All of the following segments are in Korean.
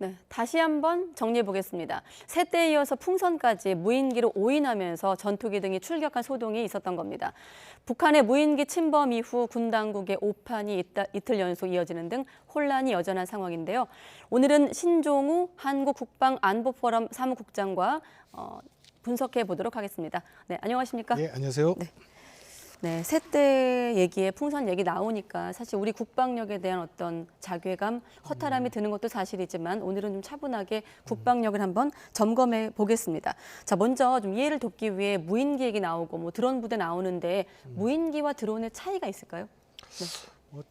네, 다시 한번 정리해 보겠습니다. 새때에 이어서 풍선까지 무인기로 오인하면서 전투기 등이 출격한 소동이 있었던 겁니다. 북한의 무인기 침범 이후 군 당국의 오판이 이틀 연속 이어지는 등 혼란이 여전한 상황인데요. 오늘은 신종우 한국국방안보포럼 사무국장과 분석해 보도록 하겠습니다. 네, 안녕하십니까? 네, 안녕하세요. 네, 새때 얘기에 풍선 얘기 나오니까 사실 우리 국방력에 대한 어떤 자괴감, 허탈함이 드는 것도 사실이지만 오늘은 좀 차분하게 국방력을 한번 점검해 보겠습니다. 자, 먼저 좀 이해를 돕기 위해 무인기 얘기 나오고 뭐 드론 부대 나오는데 무인기와 드론의 차이가 있을까요? 네.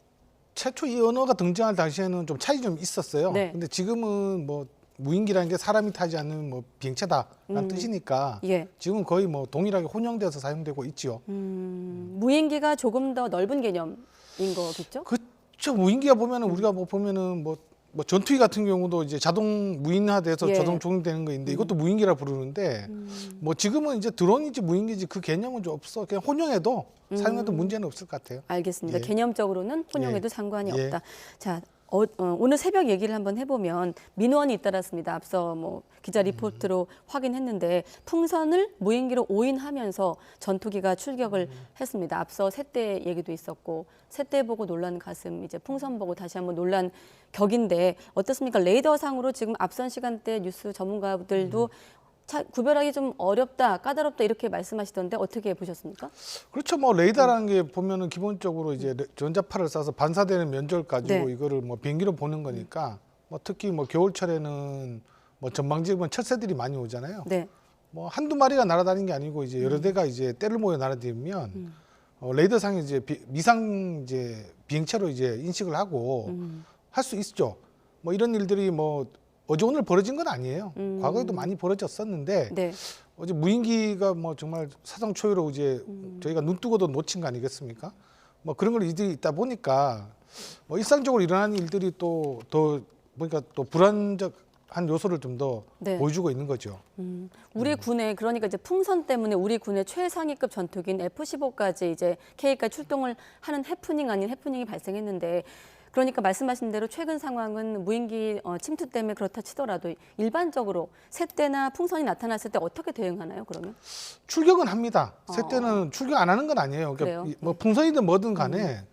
최초 이 언어가 등장할 당시에는 좀 차이 좀 있었어요. 네. 근데 지금은 뭐 무인기라는 게 사람이 타지 않는 뭐 비행체다라는 뜻이니까 예. 지금 거의 뭐 동일하게 혼용돼서 사용되고 있지요. 무인기가 조금 더 넓은 개념인 거겠죠? 그렇죠. 무인기가 보면은 우리가 뭐 보면은 뭐 전투기 같은 경우도 이제 자동 무인화돼서 예. 자동 조종되는 거 있는데 이것도 무인기라 부르는데 뭐 지금은 이제 드론인지 무인기인지 그 개념은 좀 없어. 그냥 혼용해도 사용해도 문제는 없을 것 같아요. 알겠습니다. 예. 개념적으로는 혼용해도 예. 상관이 예. 없다. 자, 오늘 새벽 얘기를 한번 해보면 민원이 잇따랐습니다. 앞서 뭐 기자 리포트로 확인했는데 풍선을 무인기로 오인하면서 전투기가 출격을 했습니다. 앞서 새때 얘기도 있었고 새때 보고 놀란 가슴, 이제 풍선 보고 다시 한번 놀란 격인데 어떻습니까? 레이더상으로 지금 앞선 시간대 뉴스 전문가들도 구별하기 좀 어렵다, 까다롭다 이렇게 말씀하시던데 어떻게 보셨습니까? 그렇죠. 뭐 레이더라는 게 보면은 기본적으로 이제 전자파를 쏴서 반사되는 면적을 가지고 네. 이거를 뭐 비행기로 보는 거니까 뭐 특히 뭐 겨울철에는 뭐 전망지에 보면 철새들이 많이 오잖아요. 네. 뭐 한두 마리가 날아다니는 게 아니고 이제 여러 대가 이제 떼를 모여 날아다니면 레이더상에 이제 미상 이제 비행체로 이제 인식을 하고 할 수 있죠. 뭐 이런 일들이 뭐 어제 오늘 벌어진 건 아니에요. 과거에도 많이 벌어졌었는데 네. 어제 무인기가 뭐 정말 사상 초유로 이제 저희가 눈 뜨고도 놓친 거 아니겠습니까? 뭐 그런 걸 일들이 있다 보니까 뭐 일상적으로 일어나는 일들이 또 더 보니까 또 불안정한 요소를 좀 더 네. 보여주고 있는 거죠. 우리 군에 그러니까 이제 풍선 때문에 우리 군의 최상위급 전투기인 F-15까지 이제 K까지 출동을 하는 해프닝 아닌 해프닝이 발생했는데 그러니까 말씀하신 대로 최근 상황은 무인기 침투 때문에 그렇다 치더라도 일반적으로 새때나 풍선이 나타났을 때 어떻게 대응하나요? 그러면? 출격은 합니다. 새때는 출격 안 하는 건 아니에요. 그러니까 그래요? 뭐 풍선이든 뭐든 간에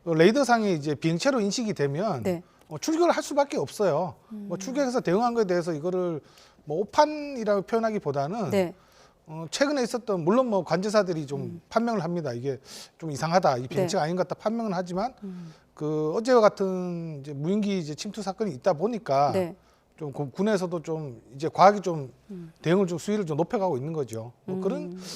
레이더상에 이제 비행체로 인식이 되면 네. 출격을 할 수밖에 없어요. 뭐 출격해서 대응한 거에 대해서 이거를 뭐 오판이라고 표현하기보다는 네. 최근에 있었던 물론 뭐 관제사들이 좀 판명을 합니다. 이게 좀 이상하다, 이 비행체가 아닌 것 같다 판명은 하지만 그 어제와 같은 이제 무인기 이제 침투 사건이 있다 보니까 네. 좀 군에서도 좀 이제 과학이 좀 대응을 좀 수위를 좀 높여가고 있는 거죠. 뭐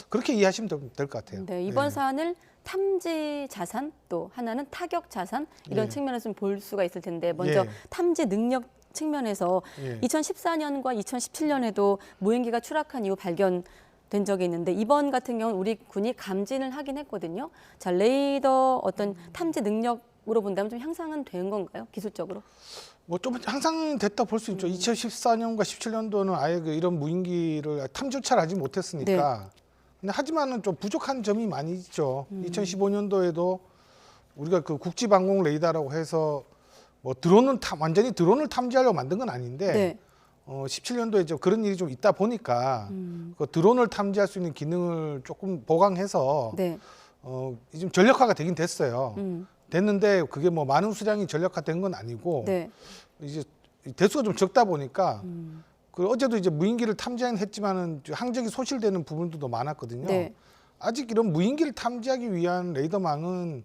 그렇게 이해하시면 될 것 같아요. 네, 이번 예. 사안을 탐지 자산 또 하나는 타격 자산 이런 예. 측면에서 좀 볼 수가 있을 텐데 먼저 예. 탐지 능력 측면에서 예. 2014년과 2017년에도 무인기가 추락한 이후 발견된 적이 있는데 이번 같은 경우는 우리 군이 감진을 하긴 했거든요. 자, 레이더 어떤 탐지 능력으로 본다면 좀 향상은 된 건가요? 기술적으로? 뭐 좀 항상 됐다 볼 수 있죠. 2014년과 17년도는 아예 그 이런 무인기를 탐조차를 하지 못했으니까. 근데 하지만은 좀 부족한 점이 많이 있죠. 2015년도에도 우리가 그 국지방공 레이더라고 해서 뭐 드론은 완전히 드론을 탐지하려고 만든 건 아닌데 네. 17년도에 좀 그런 일이 좀 있다 보니까 그 드론을 탐지할 수 있는 기능을 조금 보강해서 네. 좀 전력화가 되긴 됐어요. 음. 됐는데 그게 뭐 많은 수량이 전력화된 건 아니고 네. 이제 대수가 좀 적다 보니까 그 어제도 이제 무인기를 탐지하긴 했지만은 항적이 소실되는 부분들도 많았거든요. 네. 아직 이런 무인기를 탐지하기 위한 레이더망은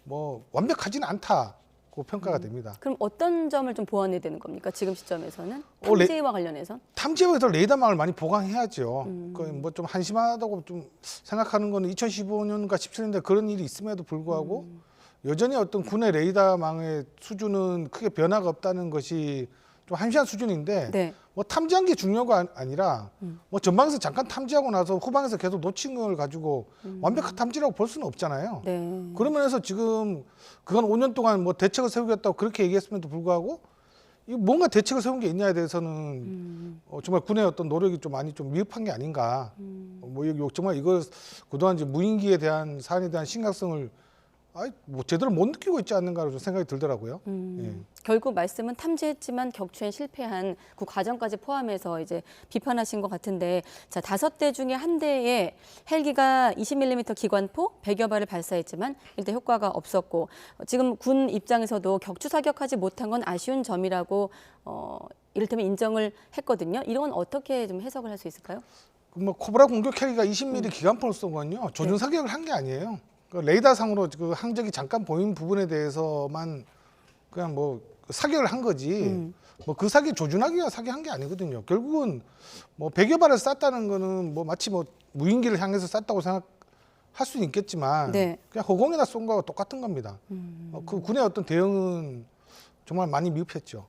뭐 완벽하지는 않다고 평가가 됩니다. 그럼 어떤 점을 좀 보완해야 되는 겁니까? 지금 시점에서는 레- 탐지와 관련해서? 탐지에서 레이더망을 많이 보강해야죠. 뭐 좀 한심하다고 좀 생각하는 거는 2015년과 17년대 그런 일이 있음에도 불구하고 여전히 어떤 군의 레이더망의 수준은 크게 변화가 없다는 것이 좀 한심한 수준인데 네. 뭐 탐지한 게 중요가 아니라 뭐 전방에서 잠깐 탐지하고 나서 후방에서 계속 놓친 걸 가지고 완벽한 탐지라고 볼 수는 없잖아요. 네. 그런 면에서 지금 그건 5년 동안 뭐 대책을 세우겠다고 그렇게 얘기했음에도 불구하고 이 뭔가 대책을 세운 게 있냐에 대해서는 정말 군의 어떤 노력이 좀 많이 좀 미흡한 게 아닌가. 뭐 정말 이걸 그동안 이제 무인기에 대한 사안에 대한 심각성을 뭐 제대로 못 느끼고 있지 않는가로 좀 생각이 들더라고요. 예. 결국 말씀은 탐지했지만 격추엔 실패한 그 과정까지 포함해서 이제 비판하신 것 같은데, 자, 5대 중에 한 대에 헬기가 20mm 기관포 100여 발을 발사했지만 일단 효과가 없었고, 지금 군 입장에서도 격추 사격하지 못한 건 아쉬운 점이라고 이를테면 인정을 했거든요. 이런 건 어떻게 좀 해석을 할 수 있을까요? 뭐 코브라 공격 헬기가 20mm 기관포를 쏜 건요, 조준 사격을 한 게 아니에요. 그 레이더상으로 그 항적이 잠깐 보이는 부분에 대해서만 그냥 뭐 사격을 한 거지. 뭐 그 사격 조준하기 위해 사격한 게 아니거든요. 결국은 뭐 100여 발을 쐈다는 거는 뭐 마치 뭐 무인기를 향해서 쐈다고 생각할 수는 있겠지만 네. 그냥 허공에다 쏜 거하고 똑같은 겁니다. 그 군의 어떤 대응은 정말 많이 미흡했죠.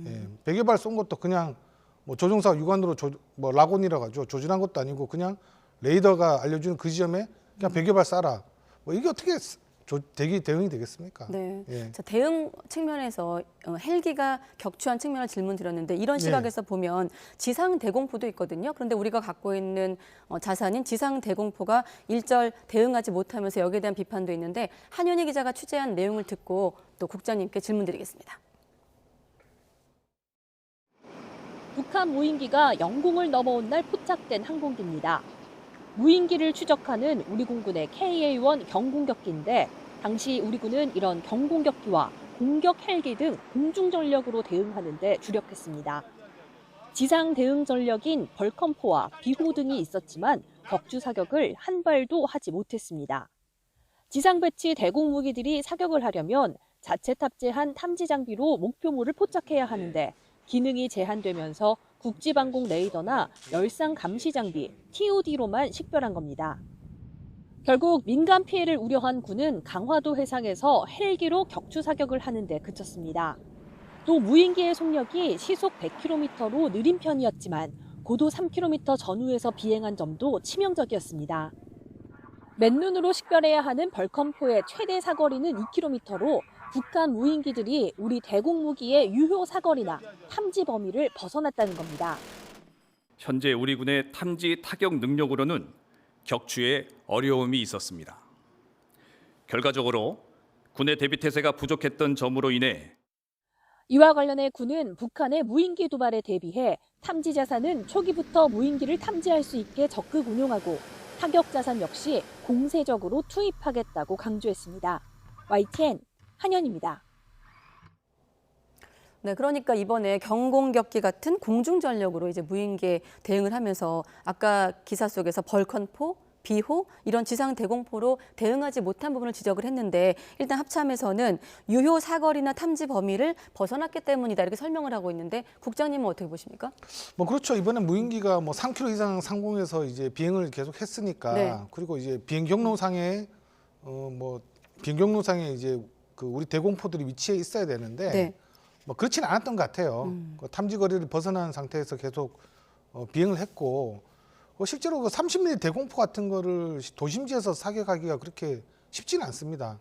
예, 100여 발 쏜 것도 그냥 뭐 조종사 육안으로 뭐 라곤이라고 하죠. 조준한 것도 아니고 그냥 레이더가 알려주는 그 지점에 그냥 100여 발 쏴라. 뭐 이게 어떻게 대응이 되겠습니까? 네. 예. 자, 대응 측면에서 헬기가 격추한 측면을 질문드렸는데, 이런 시각에서 보면 지상 대공포도 있거든요. 그런데 우리가 갖고 있는 자산인 지상 대공포가 일절 대응하지 못하면서 여기에 대한 비판도 있는데, 한윤희 기자가 취재한 내용을 듣고 또 국장님께 질문드리겠습니다. 북한 무인기가 영공을 넘어온 날 포착된 항공기입니다. 무인기를 추적하는 우리 공군의 KA-1 경공격기인데, 당시 우리 군은 이런 경공격기와 공격 헬기 등 공중 전력으로 대응하는 데 주력했습니다. 지상 대응 전력인 벌컨포와 비호 등이 있었지만 격추 사격을 한 발도 하지 못했습니다. 지상 배치 대공 무기들이 사격을 하려면 자체 탑재한 탐지 장비로 목표물을 포착해야 하는데, 기능이 제한되면서 국지방공 레이더나 열상 감시 장비 TOD로만 식별한 겁니다. 결국 민간 피해를 우려한 군은 강화도 해상에서 헬기로 격추 사격을 하는 데 그쳤습니다. 또 무인기의 속력이 시속 100km로 느린 편이었지만 고도 3km 전후에서 비행한 점도 치명적이었습니다. 맨눈으로 식별해야 하는 벌컨포의 최대 사거리는 2km로 북한 무인기들이 우리 대공 무기의 유효 사거리나 탐지 범위를 벗어났다는 겁니다. 현재 우리 군의 탐지 타격 능력으로는 격추에 어려움이 있었습니다. 결과적으로 군의 대비 태세가 부족했던 점으로 인해 이와 관련해 군은 북한의 무인기 도발에 대비해 탐지 자산은 초기부터 무인기를 탐지할 수 있게 적극 운용하고 타격 자산 역시 공세적으로 투입하겠다고 강조했습니다. YTN 한현입니다. 네, 그러니까 이번에 경공격기 같은 공중전력으로 이제 무인기에 대응을 하면서 아까 기사 속에서 벌컨포, 비호 이런 지상 대공포로 대응하지 못한 부분을 지적을 했는데, 일단 합참에서는 유효 사거리나 탐지 범위를 벗어났기 때문이다 이렇게 설명을 하고 있는데, 국장님은 어떻게 보십니까? 뭐 그렇죠. 이번에 무인기가 뭐 3km 이상 상공에서 이제 비행을 계속 했으니까 네. 그리고 이제 비행 경로상에 비행 경로상에 이제 그 우리 대공포들이 위치해 있어야 되는데 네. 뭐 그렇지는 않았던 것 같아요. 그 탐지 거리를 벗어난 상태에서 계속 비행을 했고, 실제로 그 30mm 대공포 같은 거를 도심지에서 사격하기가 그렇게 쉽지는 않습니다.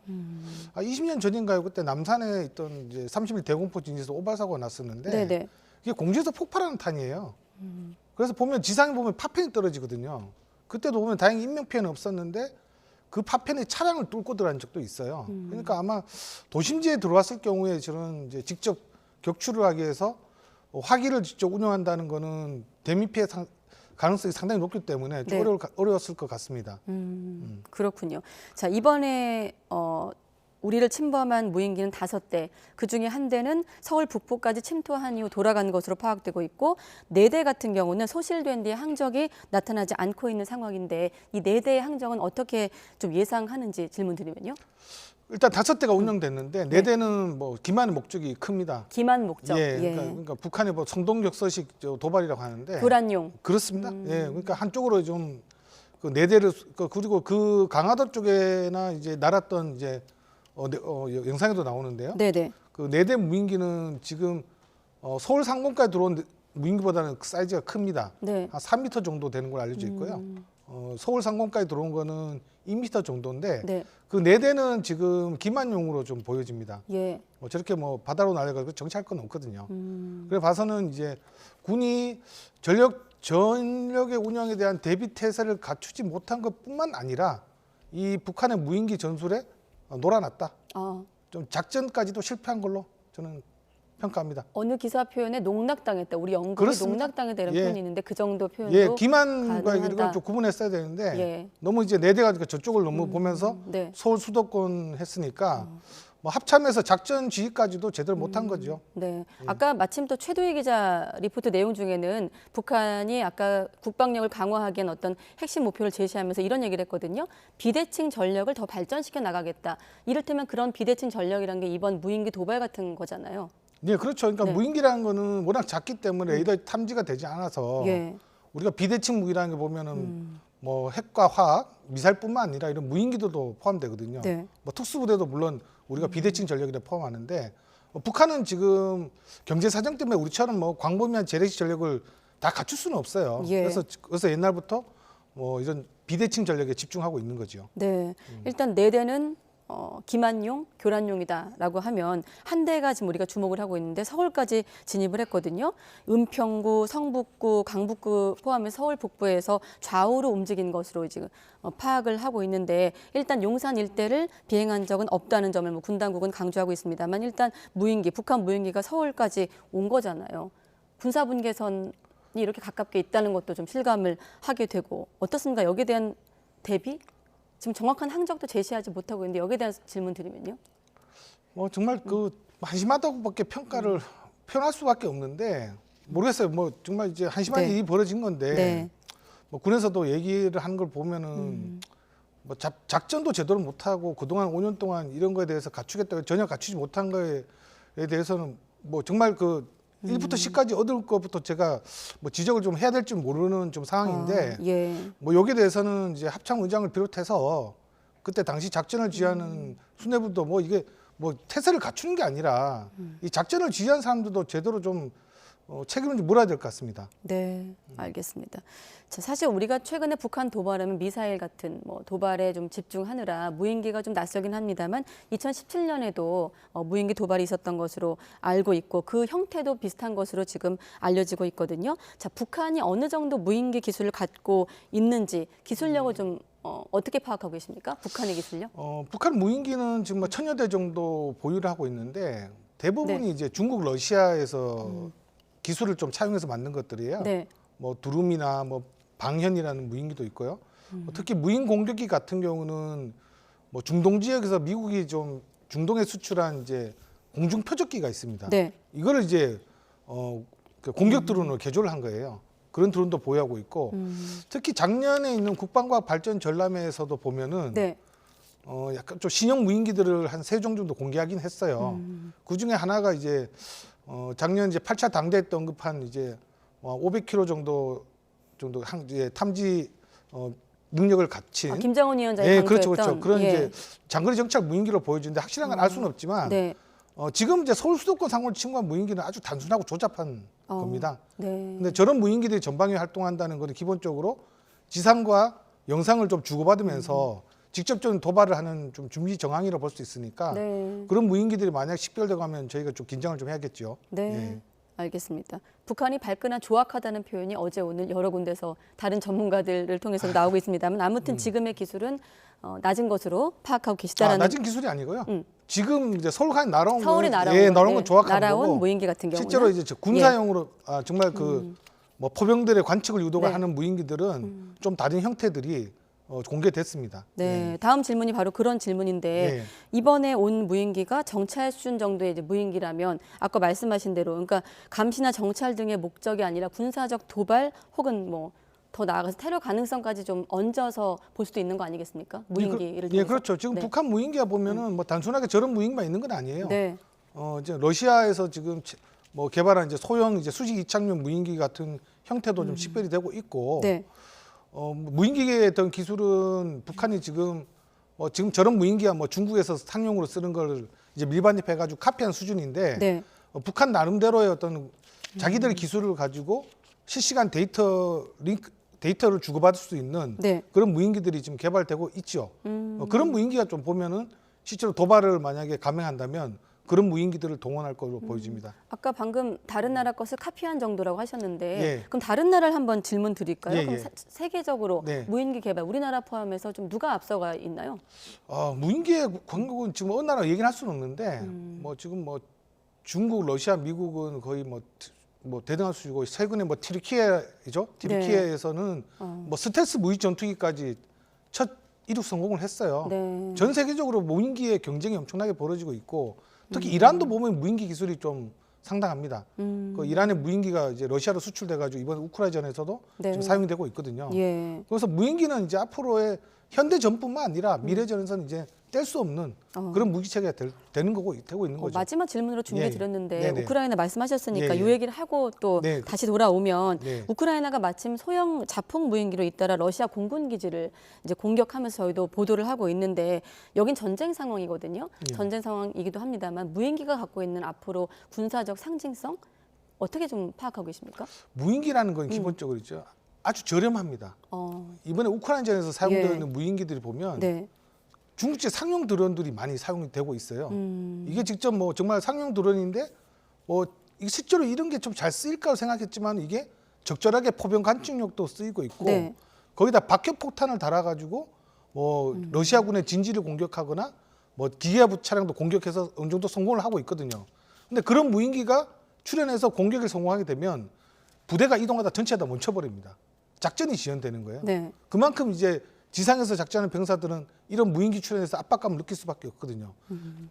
20년 전인가요? 그때 남산에 있던 이제 30mm 대공포 진지에서 오발 사고가 났었는데 네네. 이게 공중에서 폭발하는 탄이에요. 그래서 보면 지상에 보면 파편이 떨어지거든요. 그때도 보면 다행히 인명 피해는 없었는데 그 파편이 차량을 뚫고 들어간 적도 있어요. 그러니까 아마 도심지에 들어왔을 경우에 저는 이제 직접 격추를 하기 위해서 화기를 직접 운영한다는 거는 대미 피해 가능성이 상당히 높기 때문에 좀 네. 어려웠을 것 같습니다. 그렇군요. 자, 이번에 우리를 침범한 무인기는 5대, 그중에 한 대는 서울 북부까지 침투한 이후 돌아간 것으로 파악되고 있고, 4대 같은 경우는 소실된 뒤에 항적이 나타나지 않고 있는 상황인데, 이 4대의 항적은 어떻게 좀 예상하는지 질문드리면요. 일단 5대가 운영됐는데 4대는 뭐 기만 목적이 큽니다. 기만 목적. 예, 그러니까 북한의 뭐 성동격서식 도발이라고 하는데 불안용. 그렇습니다. 예, 그러니까 한쪽으로 좀 그 4대를 그리고 그 강화도 쪽에나 이제 날았던 이제 영상에도 나오는데요. 네네. 그 4대 무인기는 지금 서울 상공까지 들어온 무인기보다는 사이즈가 큽니다. 네. 한 3m 정도 되는 걸 알려져 있고요. 서울 상공까지 들어온 거는 2m 정도인데 네. 그 4대는 지금 기만용으로 좀 보여집니다. 예. 저렇게 뭐 바다로 날려가지고 정찰할 건 없거든요. 그래 봐서는 이제 군이 전력의 운영에 대한 대비 태세를 갖추지 못한 것뿐만 아니라 이 북한의 무인기 전술에 놀아놨다. 아, 좀 작전까지도 실패한 걸로 저는 평가합니다. 어느 기사 표현에 농락당했다. 우리 영국이 그렇습니다. 농락당했다 이런 예. 표현이 있는데 그 정도 표현도 예, 기만과 가능하다. 이걸 좀 구분했어야 되는데 예. 너무 이제 내대가 저쪽을 너무 보면서 네. 서울 수도권 했으니까 뭐 합참에서 작전 지휘까지도 제대로 못한 거죠. 네. 아까 마침 또 최도희 기자 리포트 내용 중에는 북한이 아까 국방력을 강화하기 위한 어떤 핵심 목표를 제시하면서 이런 얘기를 했거든요. 비대칭 전력을 더 발전시켜 나가겠다. 이를테면 그런 비대칭 전력이라는 게 이번 무인기 도발 같은 거잖아요. 네, 그렇죠. 그러니까 네. 무인기라는 거는 워낙 작기 때문에 레이더 탐지가 되지 않아서 예. 우리가 비대칭 무기라는 게 보면은 뭐 핵과 화학, 미사일뿐만 아니라 이런 무인기들도 포함되거든요. 네. 뭐 특수부대도 물론 우리가 비대칭 전력에 포함하는데 북한은 지금 경제 사정 때문에 우리처럼 뭐 광범위한 재래식 전력을 다 갖출 수는 없어요. 예. 그래서 옛날부터 뭐 이런 비대칭 전력에 집중하고 있는 거죠. 네. 일단 네 대는 기만용, 교란용이다라고 하면 한 대가 지금 우리가 주목을 하고 있는데 서울까지 진입을 했거든요. 은평구, 성북구, 강북구 포함해 서울 북부에서 좌우로 움직인 것으로 지금 파악을 하고 있는데 일단 용산 일대를 비행한 적은 없다는 점을 뭐 군 당국은 강조하고 있습니다만 일단 무인기, 북한 무인기가 서울까지 온 거잖아요. 군사 분계선이 이렇게 가깝게 있다는 것도 좀 실감을 하게 되고 어떻습니까? 여기에 대한 대비? 지금 정확한 항적도 제시하지 못하고 있는데 여기에 대한 질문 드리면요. 뭐 정말 그 한심하다고밖에 평가를 표현할 수밖에 없는데 모르겠어요. 뭐 정말 이제 한심한 네. 일이 벌어진 건데 네. 뭐 군에서도 얘기를 하는 걸 보면은 뭐 작전도 제대로 못하고 그동안 5년 동안 이런 거에 대해서 갖추겠다고 전혀 갖추지 못한 거에 대해서는 뭐 정말 그 1부터 10까지 얻을 것부터 제가 뭐 지적을 좀 해야 될지 모르는 좀 상황인데 예. 뭐 여기에 대해서는 이제 합참 의장을 비롯해서 그때 당시 작전을 지휘하는 수뇌부도 뭐 이게 뭐 태세를 갖추는 게 아니라 이 작전을 지휘한 사람들도 제대로 좀 책임을 좀 물어야 될 것 같습니다. 네, 알겠습니다. 자, 사실 우리가 최근에 북한 도발하면 미사일 같은 뭐 도발에 좀 집중하느라 무인기가 좀 낯설긴 합니다만 2017년에도 무인기 도발이 있었던 것으로 알고 있고 그 형태도 비슷한 것으로 지금 알려지고 있거든요. 자, 북한이 어느 정도 무인기 기술을 갖고 있는지 기술력을 좀 어떻게 파악하고 계십니까? 북한의 기술력? 북한 무인기는 지금 뭐 1000여 대 정도 보유를 하고 있는데 대부분이 네. 이제 중국, 러시아에서 기술을 좀 차용해서 만든 것들이에요. 네. 뭐 두루미나 뭐 방현이라는 무인기도 있고요. 특히 무인 공격기 같은 경우는 뭐 중동 지역에서 미국이 좀 중동에 수출한 이제 공중 표적기가 있습니다. 네. 이거를 이제 그 공격 드론으로 개조를 한 거예요. 그런 드론도 보유하고 있고 특히 작년에 있는 국방과학 발전 전람회에서도 보면은 네. 약간 좀 신형 무인기들을 한 3종 정도 공개하긴 했어요. 그 중에 하나가 이제 작년 이제 8차 당대회 때 언급한 이제 500km 정도 이제 탐지 능력을 갖춘 김정은 위원장이 예, 강조했던 그렇죠. 그런 예. 이제 장거리 정찰 무인기로 보여주는데 확실한 건 알 수는 없지만 네. 지금 이제 서울 수도권 상공을 침공한 무인기는 아주 단순하고 조잡한 겁니다. 네. 근데 저런 무인기들이 전방위 활동한다는 것은 기본적으로 지상과 영상을 좀 주고받으면서 직접적인 도발을 하는 좀 준비 정황이라고 볼 수 있으니까 네. 그런 무인기들이 만약 식별되고 하면 저희가 좀 긴장을 좀 해야겠죠. 네, 예. 알겠습니다. 북한이 발끈한 조악하다는 표현이 어제 오늘 여러 군데서 다른 전문가들을 통해서 나오고 있습니다만 아무튼 지금의 기술은 낮은 것으로 파악하고 계시다라는 낮은 기술이 아니고요. 지금 이제 서울까지 날아온 서울에 건, 날아온 예, 건, 날아온 건 예, 조악한 날아온 거고 무인기 같은 경우는 실제로 이제 군사용으로 정말 그 뭐 포병들의 관측을 유도가 네. 하는 무인기들은 좀 다른 형태들이 공개됐습니다. 네, 다음 질문이 바로 그런 질문인데 예. 이번에 온 무인기가 정찰 수준 정도의 이제 무인기라면 아까 말씀하신 대로 그러니까 감시나 정찰 등의 목적이 아니라 군사적 도발 혹은 뭐 더 나아가서 테러 가능성까지 좀 얹어서 볼 수도 있는 거 아니겠습니까? 무인기를 예, 통해서. 그렇죠. 지금 네. 북한 무인기가 보면은 뭐 단순하게 저런 무인기만 있는 건 아니에요. 네. 이제 러시아에서 지금 뭐 개발한 이제 소형 이제 수직 이착륙 무인기 같은 형태도 좀 식별이 되고 있고 네. 무인기의 어떤 기술은 북한이 지금 지금 저런 무인기가 뭐 중국에서 상용으로 쓰는 걸 이제 밀반입해가지고 카피한 수준인데 네. 북한 나름대로의 어떤 자기들의 기술을 가지고 실시간 데이터를 주고받을 수 있는 네. 그런 무인기들이 지금 개발되고 있죠. 그런 무인기가 좀 보면은 실제로 도발을 만약에 감행한다면 그런 무인기들을 동원할 걸로 보여집니다. 아까 방금 다른 나라 것을 카피한 정도라고 하셨는데 예. 그럼 다른 나라를 한번 질문 드릴까요? 예, 그럼 예. 세계적으로 네. 무인기 개발 우리나라 포함해서 좀 누가 앞서가 있나요? 무인기의 권국은 지금 어느 나라 얘기는 할 수는 없는데 뭐 지금 뭐 중국, 러시아, 미국은 거의 뭐 대등한 수준이고 최근에 뭐 티르키예죠. 티르키예에서는 뭐 스텔스 무인 전투기까지 첫 이륙 성공을 했어요. 네. 전 세계적으로 무인기의 경쟁이 엄청나게 벌어지고 있고 특히 이란도 보면 무인기 기술이 좀 상당합니다. 그 이란의 무인기가 이제 러시아로 수출돼가지고 이번 우크라이나전에서도 네. 지금 사용이 되고 있거든요. 예. 그래서 무인기는 이제 앞으로의 현대전뿐만 아니라 미래전에서는 이제 뗄 수 없는 그런 무기 체계가 되는 거고 되고 있는 거죠. 마지막 질문으로 준비해 예. 드렸는데 네네. 우크라이나 말씀하셨으니까 예, 예. 이 얘기를 하고 또 네. 다시 돌아오면 네. 우크라이나가 마침 소형 자폭 무인기로 잇따라 러시아 공군 기지를 이제 공격하면서 저희도 보도를 하고 있는데 여긴 전쟁 상황이거든요. 예. 전쟁 상황이기도 합니다만 무인기가 갖고 있는 앞으로 군사적 상징성 어떻게 좀 파악하고 계십니까? 무인기라는 건 기본적으로 있죠. 아주 저렴합니다. 이번에 우크라이나전에서 사용되어 예. 있는 무인기들이 보면 네. 중국제 상용 드론들이 많이 사용이 되고 있어요. 이게 직접 뭐 정말 상용 드론인데 뭐 이게 실제로 이런 게 좀 잘 쓰일까 생각했지만 이게 적절하게 포병 관측력도 쓰이고 있고 네. 거기다 박격 폭탄을 달아가지고 뭐 러시아군의 진지를 공격하거나 뭐 기계부 차량도 공격해서 어느 정도 성공을 하고 있거든요. 근데 그런 무인기가 출현해서 공격에 성공하게 되면 부대가 이동하다 전체 다 멈춰버립니다. 작전이 지연되는 거예요. 네. 그만큼 이제 지상에서 작전하는 병사들은 이런 무인기 출현해서 압박감을 느낄 수밖에 없거든요.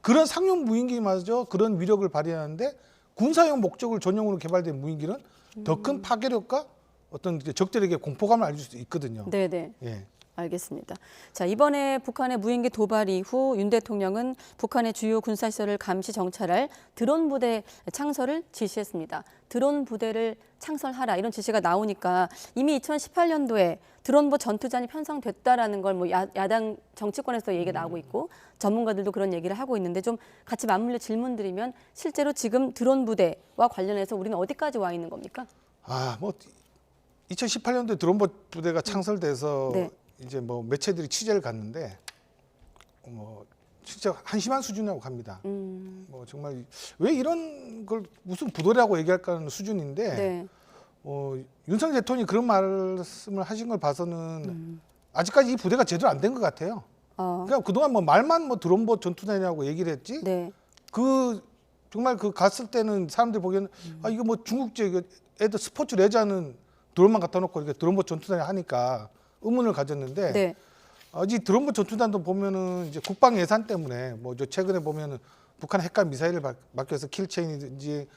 그런 상용 무인기마저 그런 위력을 발휘하는데 군사용 목적을 전용으로 개발된 무인기는 더 큰 파괴력과 어떤 이제 적들에게 공포감을 알릴 수 있거든요. 네, 네. 예. 알겠습니다. 자, 이번에 북한의 무인기 도발 이후 윤 대통령은 북한의 주요 군사시설을 감시 정찰할 드론 부대 창설을 지시했습니다. 드론 부대를 창설하라 이런 지시가 나오니까 이미 2018년도에 드론보 전투잔이 편성됐다라는 걸 뭐 야당 정치권에서 얘기가 나오고 있고 전문가들도 그런 얘기를 하고 있는데 좀 같이 맞물려 질문드리면 실제로 지금 드론 부대와 관련해서 우리는 어디까지 와 있는 겁니까? 뭐 2018년도에 드론보 부대가 창설돼서 네. 이제 뭐 매체들이 취재를 갔는데 뭐 진짜 한심한 수준이라고 합니다. 뭐 정말 왜 이런 걸 무슨 부도라고 얘기할까 하는 수준인데 네. 윤석열 대통령이 그런 말씀을 하신 걸 봐서는 아직까지 이 부대가 제대로 안 된 것 같아요. 그러니까 그동안 뭐 말만 뭐 드론보 전투단이라고 얘기를 했지. 네. 그 정말 그 갔을 때는 사람들이 보기에는 이거 뭐 중국제 이거 애들 스포츠 레저하는 드론만 갖다 놓고 이렇게 드론보 전투단이 하니까 의문을 가졌는데 네. 이 드론보 전투단도 보면은 이제 국방 예산 때문에 뭐 저 최근에 보면은 북한 핵과 미사일을 맡겨서 킬체인이든지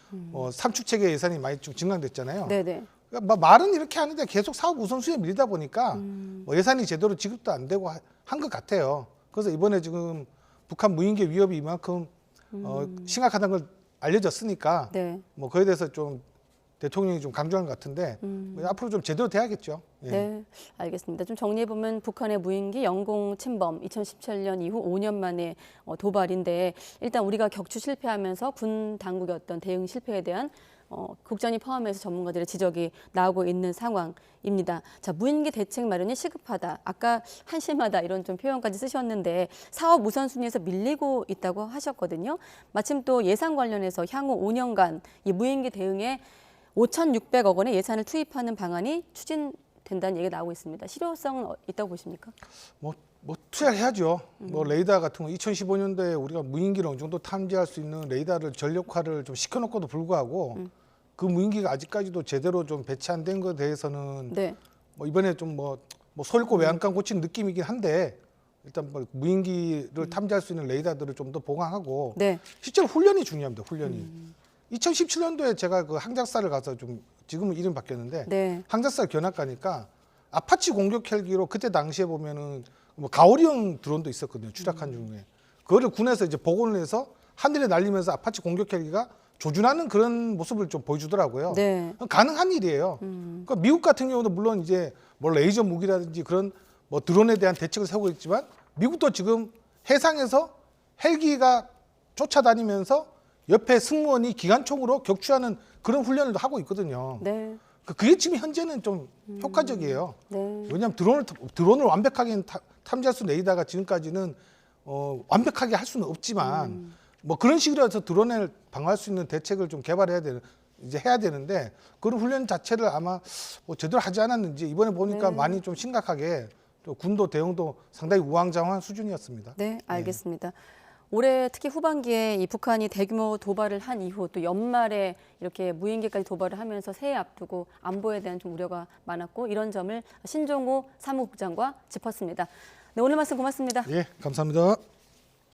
삼축 체계 예산이 많이 좀 증강됐잖아요. 네, 네. 그러니까 말은 이렇게 하는데 계속 사업 우선순위에 밀리다 보니까 뭐 예산이 제대로 지급도 안 되고 한 것 같아요. 그래서 이번에 지금 북한 무인기 위협이 이만큼 심각하다는 걸 알려졌으니까 네. 뭐 그에 대해서 좀 대통령이 좀 강조한 것 같은데 앞으로 좀 제대로 돼야겠죠. 예. 네, 알겠습니다. 좀 정리해 보면 북한의 무인기 영공 침범 2017년 이후 5년 만에 도발인데 일단 우리가 격추 실패하면서 군 당국의 어떤 대응 실패에 대한 국장님 포함해서 전문가들의 지적이 나오고 있는 상황입니다. 자, 무인기 대책 마련이 시급하다. 아까 한심하다 이런 좀 표현까지 쓰셨는데 사업 우선순위에서 밀리고 있다고 하셨거든요. 마침 또 예산 관련해서 향후 5년간 이 무인기 대응에 5,600억 원의 예산을 투입하는 방안이 추진된다는 얘기가 나오고 있습니다. 실효성은 있다고 보십니까? 뭐 투자를 해야죠. 뭐 레이더 같은 거 2015년도에 우리가 무인기를 어느 정도 탐지할 수 있는 레이더를 전력화를 좀 시켜놓고도 불구하고 그 무인기가 아직까지도 제대로 좀 배치 안 된 것에 대해서는 네. 뭐 이번에 좀 뭐 소잃고 외양간 고친 느낌이긴 한데 일단 뭐 무인기를 탐지할 수 있는 레이더들을 좀 더 보강하고 네. 실제로 훈련이 중요합니다. 훈련이. 2017년도에 제가 그 항작사를 가서 좀 지금은 이름 바뀌었는데 네. 항작사 견학 가니까 아파치 공격 헬기로 그때 당시에 보면은 뭐 가오리형 드론도 있었거든요. 추락한 중에 그거를 군에서 이제 복원을 해서 하늘에 날리면서 아파치 공격 헬기가 조준하는 그런 모습을 좀 보여주더라고요. 네. 가능한 일이에요. 그러니까 미국 같은 경우도 물론 이제 뭐 레이저 무기라든지 그런 뭐 드론에 대한 대책을 세우고 있지만 미국도 지금 해상에서 헬기가 쫓아다니면서 옆에 승무원이 기관총으로 격추하는 그런 훈련을 하고 있거든요. 네. 그게 지금 현재는 좀 효과적이에요. 네. 왜냐하면 드론을 완벽하게 탐지할 수 있는 레이더가 지금까지는 완벽하게 할 수는 없지만 뭐 그런 식으로 해서 드론을 방어할 수 있는 대책을 좀 개발해야 되는 이제 해야 되는데 그런 훈련 자체를 아마 뭐 제대로 하지 않았는지 이번에 보니까 네. 많이 좀 심각하게 또 군도 대응도 상당히 우왕좌왕한 수준이었습니다. 네, 알겠습니다. 올해 특히 후반기에 이 북한이 대규모 도발을 한 이후 또 연말에 이렇게 무인기까지 도발을 하면서 새해 앞두고 안보에 대한 좀 우려가 많았고 이런 점을 신종호 사무국장과 짚었습니다. 네, 오늘 말씀 고맙습니다. 예, 감사합니다.